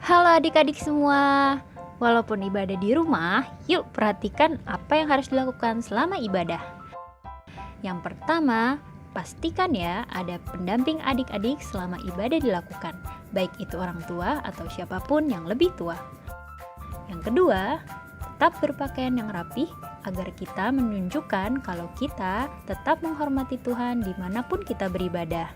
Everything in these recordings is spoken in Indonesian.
Halo adik-adik semua. Walaupun ibadah di rumah, yuk perhatikan apa yang harus dilakukan selama ibadah. Yang pertama, pastikan ya ada pendamping adik-adik selama ibadah dilakukan, baik itu orang tua atau siapapun yang lebih tua. Yang kedua, tetap berpakaian yang rapih agar kita menunjukkan kalau kita tetap menghormati Tuhan dimanapun kita beribadah.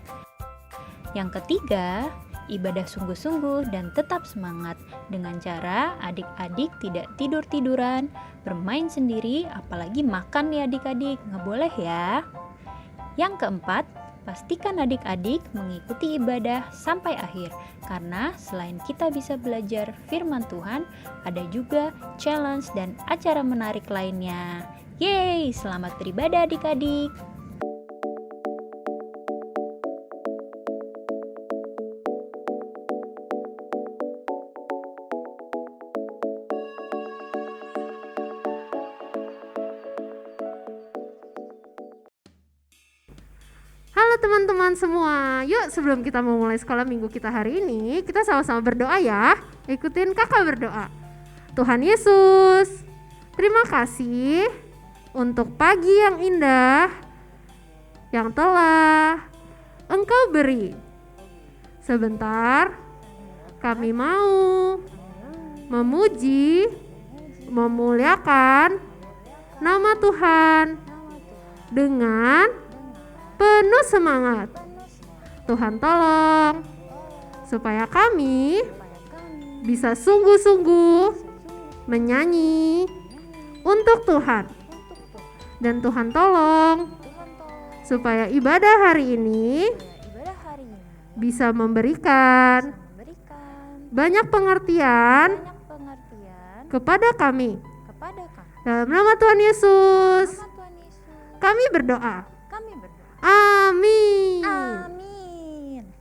Yang ketiga, ibadah sungguh-sungguh dan tetap semangat dengan cara adik-adik tidak tidur-tiduran, bermain sendiri, apalagi makan ya adik-adik, nggak boleh ya. Yang keempat, pastikan adik-adik mengikuti ibadah sampai akhir, karena selain kita bisa belajar firman Tuhan, ada juga challenge dan acara menarik lainnya. Yeay, selamat beribadah adik-adik. Halo teman-teman semua, yuk sebelum kita memulai sekolah minggu kita hari ini, kita sama-sama berdoa ya. Ikutin kakak berdoa. Tuhan Yesus, terima kasih untuk pagi yang indah yang telah Engkau beri. Sebentar, kami mau memuji, memuliakan nama Tuhan dengan penuh semangat. Tuhan tolong supaya kami bisa sungguh-sungguh menyanyi untuk Tuhan. Dan Tuhan tolong supaya ibadah hari ini bisa memberikan banyak pengertian kepada kami. Dalam nama Tuhan Yesus, kami berdoa. Amin.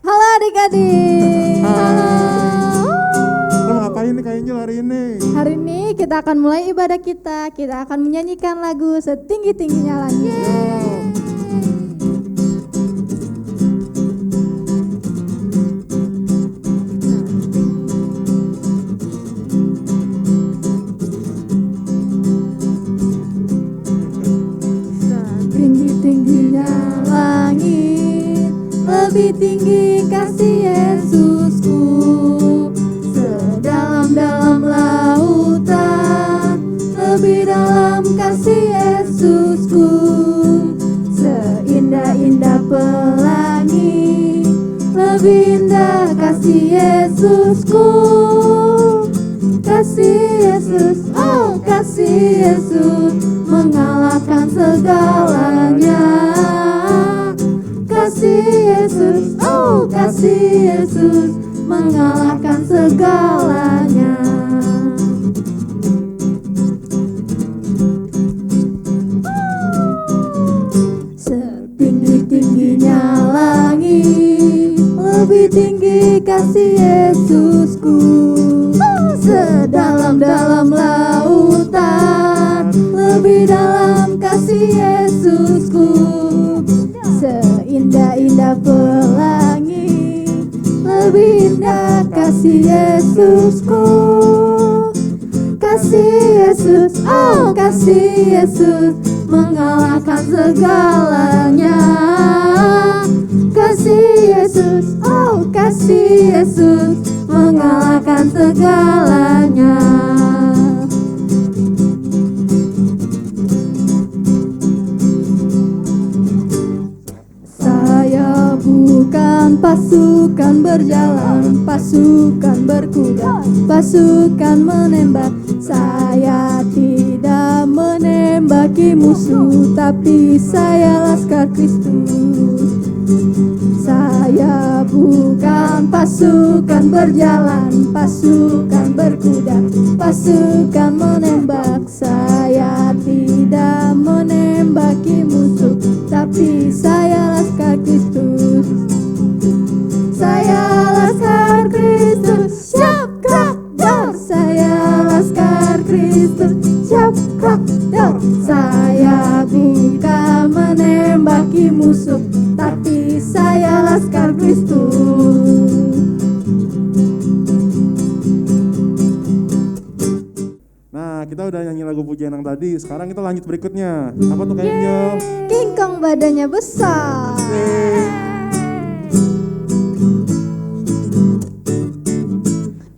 Halo adik-adik. Kita mau ngapain nih Kak Angel hari ini? Hari ini kita akan mulai ibadah kita. Kita akan menyanyikan lagu setinggi-tingginya langit. Setinggi-tingginya langit, lebih tinggi kasih Yesusku. Sedalam-dalam lautan, lebih dalam kasih Yesusku. Seindah-indah pelangi, lebih indah kasih Yesusku. Kasih Yesus, oh kasih Yesus, mengalahkan segalanya. Kasih Yesus, oh kasih Yesus, mengalahkan segalanya. Setinggi-tingginya langit, lebih tinggi kasih Yesusku. Sedalam-dalam lautan, lebih dalam kasih Yesusku. Seindah-indah pelangi, lebih indah kasih Yesusku. Kasih Yesus, oh kasih Yesus, mengalahkan segalanya. Kasih Yesus, oh kasih Yesus, mengalahkan segalanya. Saya bukan pasukan berjalan, pasukan berkuda, pasukan menembak. Saya tidak menembaki musuh, tapi saya laskar Kristus. Saya bukan pasukan berjalan, pasukan berkuda, pasukan menembak. Saya tidak menembaki musuh, tapi saya laskar Kristus. Saya laskar Kristus, siap gerak dor. Saya laskar Kristus, siap gerak dor. Saya bukan menembaki musuh, tapi saya laskar Kristus. kita udah nyanyi lagu pujian yang tadi. Sekarang kita lanjut berikutnya. Apa tuh Kak Angel? King Kong badannya besar.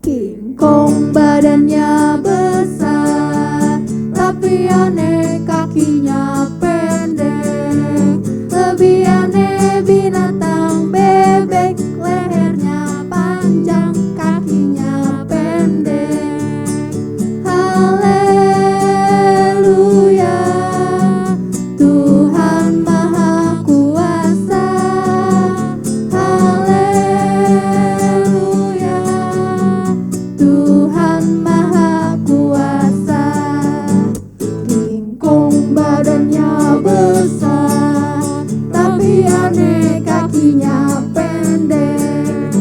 King Kong badannya besar, tapi aneh kakinya pendek. Lebih aneh binatang bebek, lehernya panjang, kakinya pendek. Haleluya, Tuhan Maha Kuasa. Haleluya, Tuhan Maha Kuasa. King Kong badannya besar, tapi aneh kakinya pendek.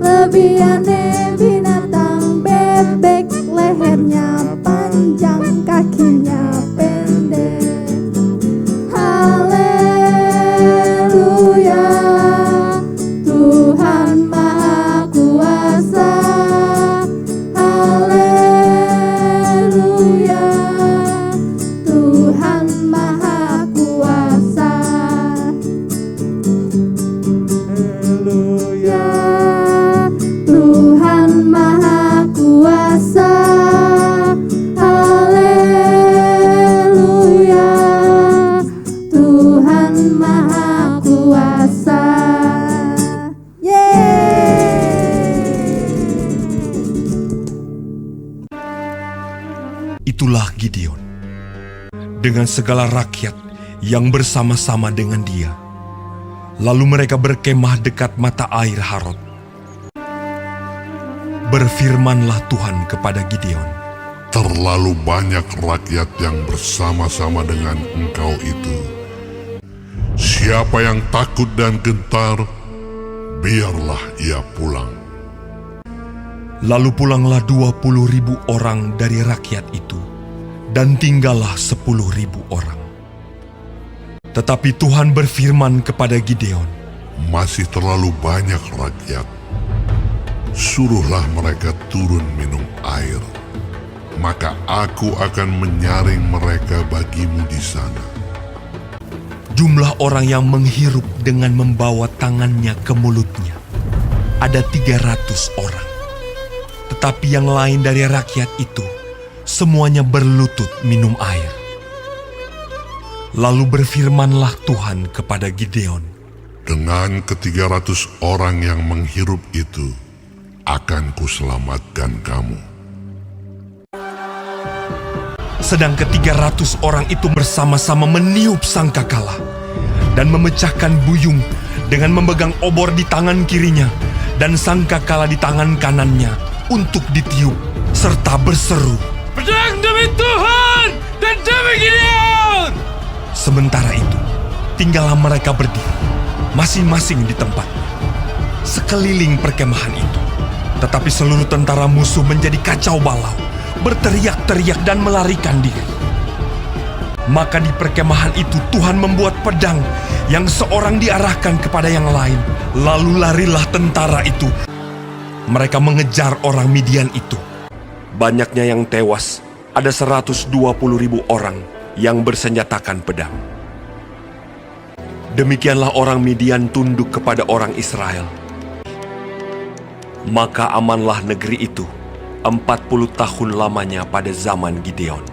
Lebih aneh binatang bebek, lehernya panjang, kakinya pendek. Haleluya, Tuhan Maha Kuasa. Haleluya, Tuhan Maha Kuasa. Haleluya. Tuhan Maha Kuasa. Haleluya, Tuhan Maha Kuasa. Itulah Gideon dengan segala rakyat yang bersama-sama dengan dia. Lalu mereka berkemah dekat mata air Harod. Berfirmanlah Tuhan kepada Gideon, Terlalu banyak rakyat yang bersama-sama dengan engkau itu. Siapa yang takut dan gentar, biarlah ia pulang. Lalu pulanglah 20.000 orang dari rakyat itu, dan tinggallah 10.000 orang. Tetapi Tuhan berfirman kepada Gideon, Masih terlalu banyak rakyat. Suruhlah mereka turun minum air, maka aku akan menyaring mereka bagimu di sana. jumlah orang yang menghirup dengan membawa tangannya ke mulutnya ada 300 orang. Tetapi yang lain dari rakyat itu, semuanya berlutut minum air. Lalu berfirmanlah Tuhan kepada Gideon, Dengan ke-300 orang yang menghirup itu, akan kuselamatkan kamu. sedang ke-300 orang itu bersama-sama meniup sangkakala dan memecahkan buyung dengan memegang obor di tangan kirinya dan sangkakala di tangan kanannya untuk ditiup serta berseru, "Pedang demi Tuhan dan demi Gideon!" Sementara itu, tinggallah mereka berdiri, masing-masing di tempatnya, sekeliling perkemahan itu. Tetapi seluruh tentara musuh menjadi kacau balau, berteriak-teriak dan melarikan diri. Maka di perkemahan itu Tuhan membuat pedang yang seorang diarahkan kepada yang lain. Lalu larilah tentara itu. Mereka mengejar orang Midian itu. Banyaknya yang tewas, ada 120.000 orang yang bersenjatakan pedang. Demikianlah orang Midian tunduk kepada orang Israel. Maka amanlah negeri itu 40 tahun lamanya pada zaman Gideon.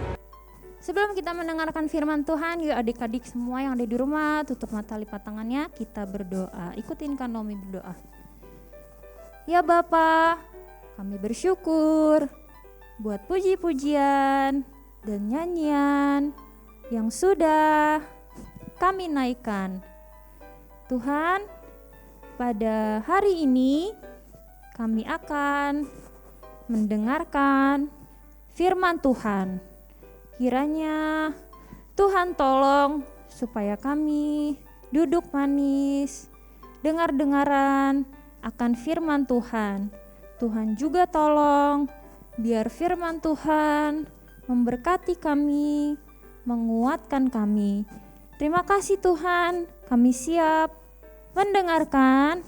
Sebelum kita mendengarkan firman Tuhan, yuk adik-adik semua yang ada di rumah, tutup mata, lipat tangannya, kita berdoa. Ikutin Kak Nomi berdoa. Ya Bapa, kami bersyukur buat puji-pujian dan nyanyian yang sudah kami naikkan. Tuhan, pada hari ini kami akan mendengarkan firman Tuhan. Kiranya Tuhan tolong supaya kami duduk manis, dengar-dengaran akan firman Tuhan. Tuhan juga tolong biar firman Tuhan memberkati kami, menguatkan kami. Terima kasih Tuhan, kami siap mendengarkan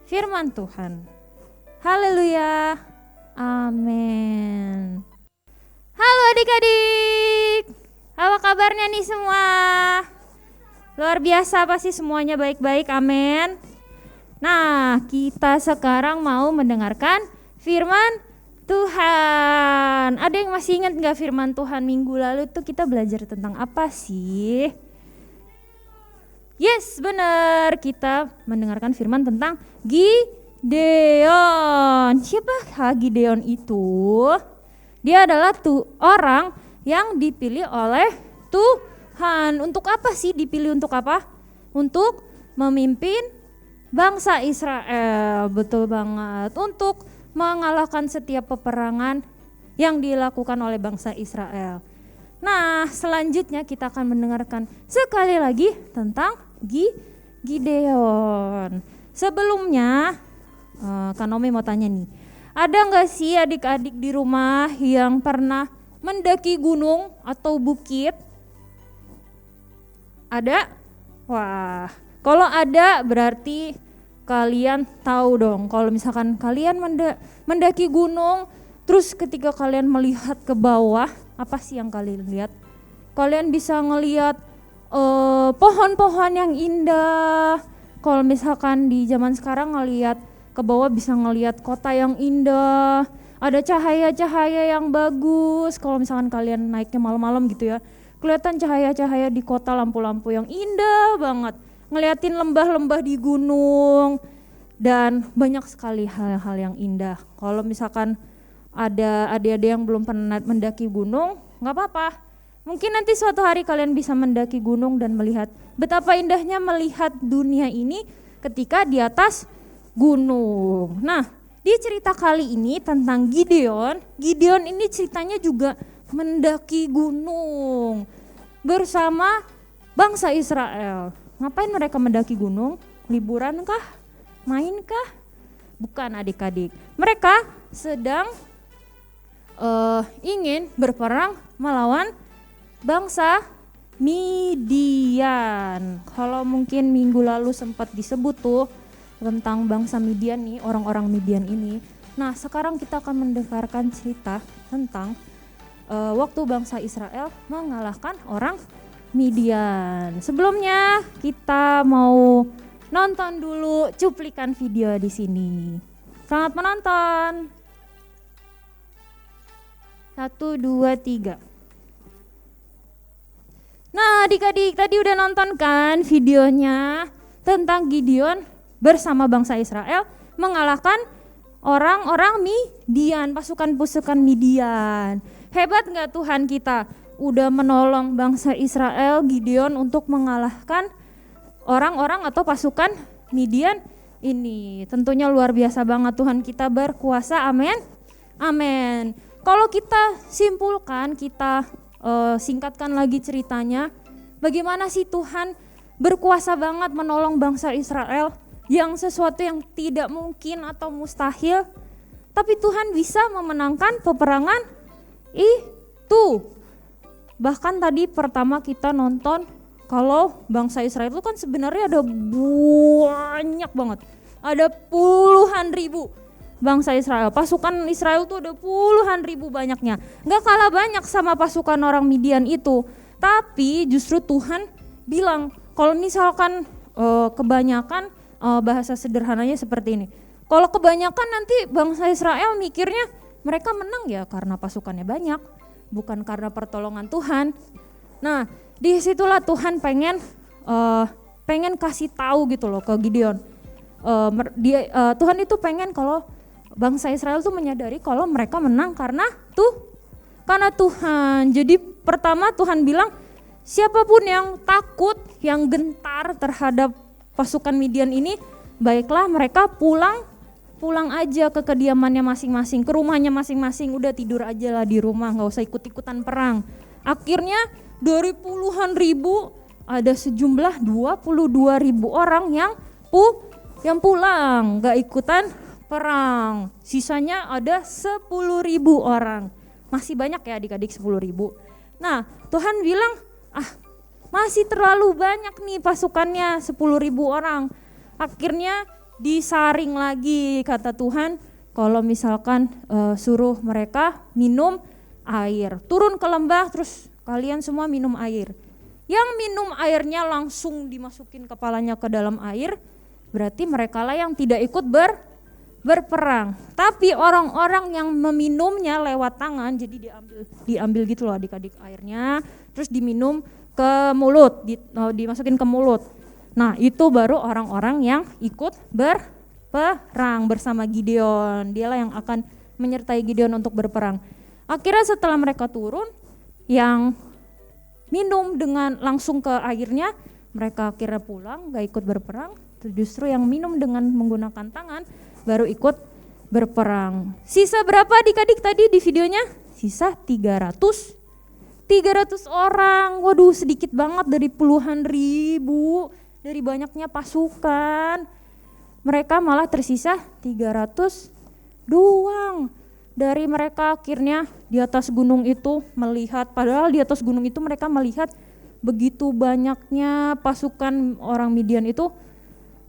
firman Tuhan. Haleluya, amin. Halo adik-adik. nih semua? Luar biasa pasti semuanya baik-baik, amin. Nah, kita sekarang mau mendengarkan firman Tuhan. Ada yang masih ingat gak firman Tuhan minggu lalu tuh kita belajar tentang apa sih? Yes, benar. Kita mendengarkan firman tentang Gideon. Siapa Gideon itu? Dia adalah orang yang dipilih oleh Tuhan. Untuk apa sih dipilih, untuk apa? Untuk memimpin bangsa Israel. Betul banget. Untuk mengalahkan setiap peperangan yang dilakukan oleh bangsa Israel. Nah, selanjutnya kita akan mendengarkan sekali lagi tentang Gideon. Sebelumnya, Kak Nomi mau tanya nih, ada nggak sih adik-adik di rumah yang pernah mendaki gunung atau bukit? Ada? Wah, kalau ada berarti kalian tahu dong. Kalau misalkan kalian mendaki gunung, terus ketika kalian melihat ke bawah, apa sih yang kalian lihat? Kalian bisa ngelihat pohon-pohon yang indah. Kalau misalkan di zaman sekarang ngelihat ke bawah bisa ngelihat kota yang indah, ada cahaya-cahaya yang bagus. Kalau misalkan kalian naiknya malam-malam gitu ya, kelihatan cahaya-cahaya di kota, lampu-lampu yang indah banget. Ngeliatin lembah-lembah di gunung dan banyak sekali hal-hal yang indah. Kalau misalkan ada adik-adik yang belum pernah mendaki gunung, nggak apa-apa. Mungkin nanti suatu hari kalian bisa mendaki gunung dan melihat betapa indahnya melihat dunia ini ketika di atas gunung. Nah, di cerita kali ini tentang Gideon ini ceritanya juga mendaki gunung bersama bangsa Israel. Ngapain mereka mendaki gunung? Liburan kah? Main kah? Bukan adik-adik. Mereka sedang ingin berperang melawan bangsa Midian. Kalau mungkin minggu lalu sempat disebut tuh tentang bangsa Midian nih, orang-orang Midian ini. Nah, sekarang kita akan mendengarkan cerita tentang waktu bangsa Israel mengalahkan orang Midian. Sebelumnya kita mau nonton dulu cuplikan video di sini. Selamat menonton. 1, 2, 3. Nah, adik-adik tadi udah nonton kan videonya tentang Gideon bersama bangsa Israel mengalahkan orang-orang Midian, pasukan-pasukan Midian. Hebat gak Tuhan kita udah menolong bangsa Israel, Gideon, untuk mengalahkan orang-orang atau pasukan Midian ini. Tentunya luar biasa banget, Tuhan kita berkuasa, amin. Amin. Kalau kita simpulkan, kita singkatkan lagi ceritanya, bagaimana sih Tuhan berkuasa banget menolong bangsa Israel yang sesuatu yang tidak mungkin atau mustahil, tapi Tuhan bisa memenangkan peperangan itu. Bahkan tadi pertama kita nonton kalau bangsa Israel itu kan sebenarnya ada banyak banget, ada puluhan ribu bangsa Israel. Pasukan Israel tuh ada puluhan ribu banyaknya. Gak kalah banyak sama pasukan orang Midian itu. Tapi justru Tuhan bilang kalau misalkan kebanyakan, bahasa sederhananya seperti ini. Kalau kebanyakan nanti bangsa Israel mikirnya mereka menang ya karena pasukannya banyak, bukan karena pertolongan Tuhan. Nah, disitulah Tuhan pengen kasih tahu gitu loh ke Gideon. Tuhan itu pengen kalau bangsa Israel tuh menyadari kalau mereka menang karena Tuhan. Jadi pertama Tuhan bilang siapapun yang takut, yang gentar terhadap pasukan Midian ini, baiklah mereka pulang aja ke kediamannya masing-masing, ke rumahnya masing-masing, udah tidur aja lah di rumah, gak usah ikut-ikutan perang. Akhirnya dari puluhan ribu ada sejumlah 22.000 orang yang pulang, gak ikutan perang. Sisanya ada 10.000 orang. Masih banyak ya adik-adik, 10.000. Nah, Tuhan bilang, masih terlalu banyak nih pasukannya, 10.000 orang. Akhirnya disaring lagi, kata Tuhan, kalau misalkan suruh mereka minum air. Turun ke lembah terus kalian semua minum air. yang minum airnya langsung dimasukin kepalanya ke dalam air, berarti merekalah yang tidak ikut berperang. Tapi orang-orang yang meminumnya lewat tangan, jadi diambil gitu loh adik-adik airnya, terus diminum ke mulut, dimasukin ke mulut. Nah itu baru orang-orang yang ikut berperang bersama Gideon. Dialah yang akan menyertai Gideon untuk berperang. Akhirnya setelah mereka turun, yang minum dengan langsung ke airnya, mereka akhirnya pulang, gak ikut berperang. Justru yang minum dengan menggunakan tangan baru ikut berperang. Sisa berapa adik-adik tadi di videonya? Sisa 300 orang. Waduh, sedikit banget dari puluhan ribu, dari banyaknya pasukan. Mereka malah tersisa 300 doang. Dari mereka akhirnya di atas gunung itu melihat, padahal di atas gunung itu mereka melihat begitu banyaknya pasukan orang Midian itu,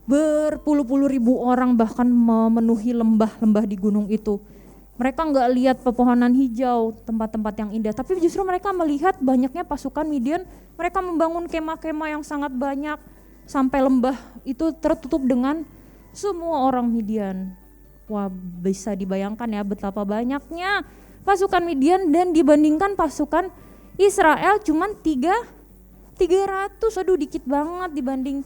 berpuluh-puluh ribu orang bahkan memenuhi lembah-lembah di gunung itu. Mereka nggak lihat pepohonan hijau, tempat-tempat yang indah, tapi justru mereka melihat banyaknya pasukan Midian. Mereka membangun kemah-kemah yang sangat banyak sampai lembah itu tertutup dengan semua orang Midian. Wah, bisa dibayangkan ya betapa banyaknya pasukan Midian, dan dibandingkan pasukan Israel cuman 300. Aduh, dikit banget dibanding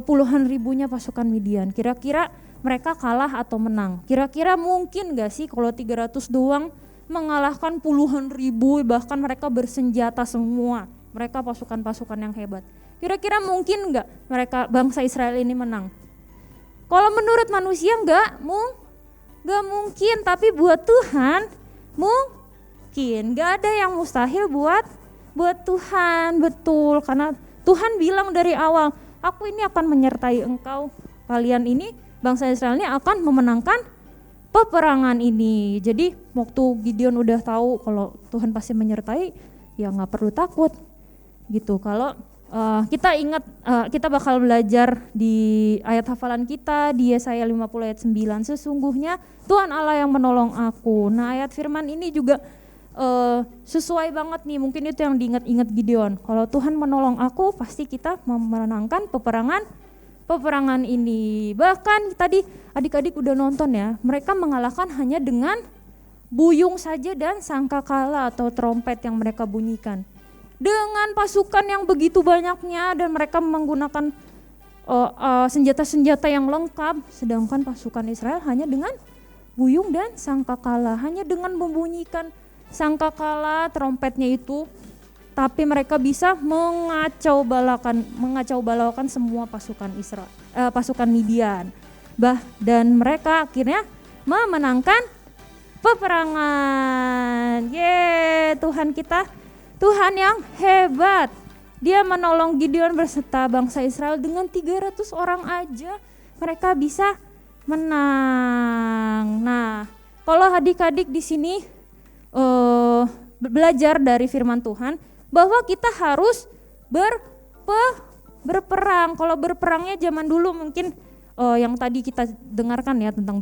puluhan ribunya pasukan Midian. Kira-kira mereka kalah atau menang? Kira-kira mungkin gak sih kalau 300 doang mengalahkan puluhan ribu, bahkan mereka bersenjata semua, mereka pasukan-pasukan yang hebat. Kira-kira mungkin gak mereka bangsa Israel ini menang? Kalau menurut manusia nggak mungkin, tapi buat Tuhan mungkin. Nggak ada yang mustahil buat Tuhan, betul. Karena Tuhan bilang dari awal, aku ini akan menyertai engkau. Kalian ini, bangsa Israel ini akan memenangkan peperangan ini. Jadi waktu Gideon udah tahu kalau Tuhan pasti menyertai, ya nggak perlu takut gitu. Kalau kita ingat, kita bakal belajar di ayat hafalan kita di Yesaya 50 ayat 9, sesungguhnya Tuhan Allah yang menolong aku. Nah ayat firman ini juga sesuai banget nih, mungkin itu yang diingat-ingat Gideon. Kalau Tuhan menolong aku, pasti kita memenangkan peperangan ini. Bahkan tadi adik-adik udah nonton ya, mereka mengalahkan hanya dengan buyung saja dan sangkakala atau trompet yang mereka bunyikan. Dengan pasukan yang begitu banyaknya, dan mereka menggunakan senjata-senjata yang lengkap, sedangkan pasukan Israel hanya dengan buyung dan sangkakala, hanya dengan membunyikan sangkakala trompetnya itu, tapi mereka bisa mengacau balaukan semua pasukan Israel, pasukan Midian. Dan mereka akhirnya memenangkan peperangan. Tuhan kita, Tuhan yang hebat. Dia menolong Gideon berserta bangsa Israel dengan 300 orang aja. Mereka bisa menang. Nah, kalau adik-adik di sini belajar dari firman Tuhan bahwa kita harus berperang. Kalau berperangnya zaman dulu mungkin yang tadi kita dengarkan ya tentang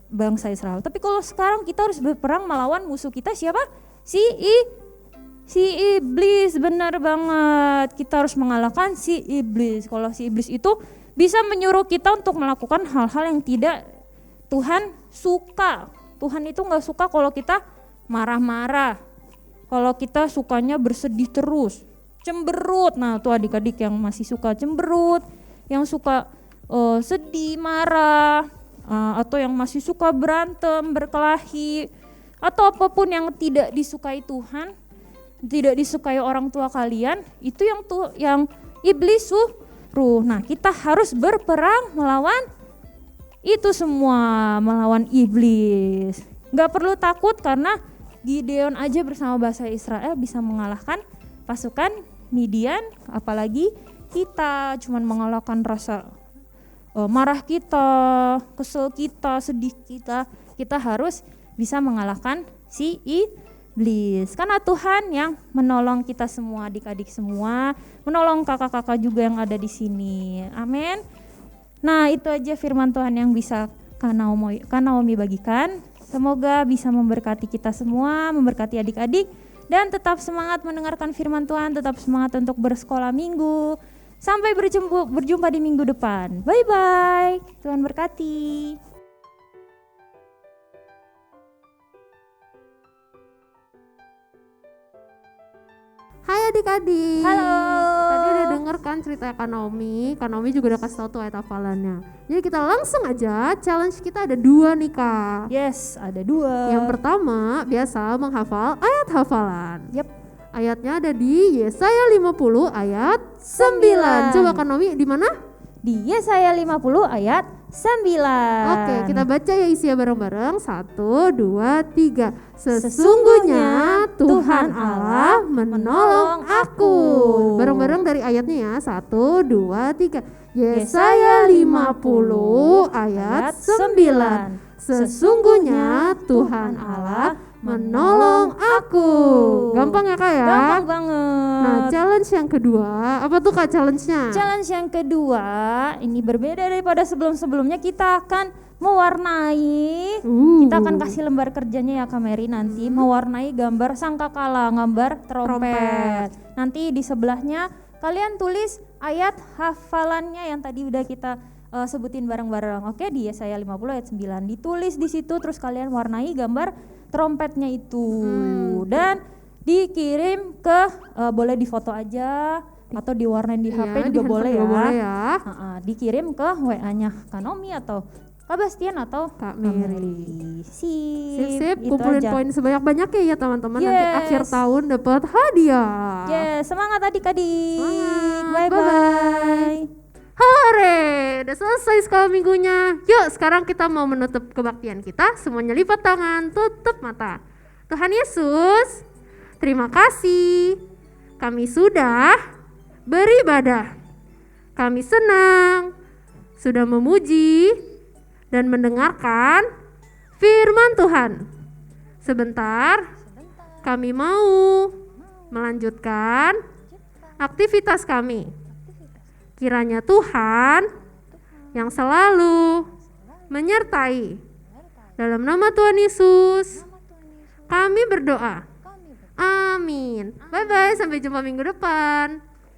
bangsa Israel. Tapi kalau sekarang kita harus berperang melawan musuh kita siapa? Si iblis, benar banget. Kita harus mengalahkan si iblis. Kalau si iblis itu bisa menyuruh kita untuk melakukan hal-hal yang tidak Tuhan suka. Tuhan itu gak suka kalau kita marah-marah, kalau kita sukanya bersedih terus, cemberut. Nah tuh adik-adik yang masih suka cemberut, yang suka sedih, marah, atau yang masih suka berantem, berkelahi, atau apapun yang tidak disukai Tuhan, tidak disukai orang tua kalian, itu yang iblis suruh. Nah kita harus berperang melawan itu semua, melawan iblis. Gak perlu takut karena Gideon aja bersama bangsa Israel bisa mengalahkan pasukan Midian, apalagi kita cuman mengalahkan rasa marah kita, kesel kita, sedih kita. Kita harus bisa mengalahkan si iblis. Karena Tuhan yang menolong kita semua, adik-adik semua, menolong kakak-kakak juga yang ada di sini. Amin. Nah, itu aja firman Tuhan yang bisa Kak Naomi bagikan. Semoga bisa memberkati kita semua, memberkati adik-adik, dan tetap semangat mendengarkan firman Tuhan, tetap semangat untuk bersekolah minggu. Sampai berjumpa di minggu depan. Bye-bye. Tuhan berkati. Hai adik-adik. Halo. Tadi udah denger kan cerita Kak Naomi juga udah kasih tau tuh ayat hafalannya. Jadi kita langsung aja, challenge kita ada 2 nih Kak. Yes, ada 2. Yang pertama biasa menghafal ayat hafalan. Yep. Ayatnya ada di Yesaya 50 ayat 9. Coba Kak Naomi di mana? Di Yesaya 50 ayat 9. Oke, kita baca ya isinya bareng-bareng. 1, 2, 3. Sesungguhnya Tuhan Allah menolong aku. Bareng-bareng dari ayatnya ya. 1, 2, 3. Yesaya 50 ayat 9. Sesungguhnya Tuhan Allah menolong aku. Gampang ya Kak ya? Gampang banget. Nah, challenge yang kedua, apa tuh Kak challenge-nya? Challenge yang kedua, ini berbeda daripada sebelum-sebelumnya. Kita akan mewarnai, kita akan kasih lembar kerjanya ya Kak Mary nanti, mewarnai gambar sangkakala, gambar trompet. Nanti di sebelahnya kalian tulis ayat hafalannya yang tadi udah kita sebutin bareng-bareng. Oke, di Yesaya 50 ayat 9 ditulis di situ, terus kalian warnai gambar trompetnya itu dan dikirim ke boleh difoto aja atau diwarnain di HP juga boleh ya. Boleh ya. Dikirim ke WA-nya Kak Naomi atau Kak Bastian atau Kak Mary. Sip, itu kumpulin aja. poin sebanyak-banyaknya ya teman-teman. Nanti Yes. akhir tahun dapat hadiah. Yes, semangat adik-adik. Semangat. Bye-bye. Hore, udah selesai sekolah minggunya. Yuk sekarang kita mau menutup kebaktian kita. Semuanya lipat tangan, tutup mata. Tuhan Yesus, terima kasih. Kami sudah beribadah. Kami senang sudah memuji dan mendengarkan firman Tuhan. Sebentar, kami mau melanjutkan aktivitas kami. Kiranya Tuhan yang selalu menyertai. Dalam nama Tuhan Yesus, kami berdoa. Amin. Bye-bye, sampai jumpa minggu depan.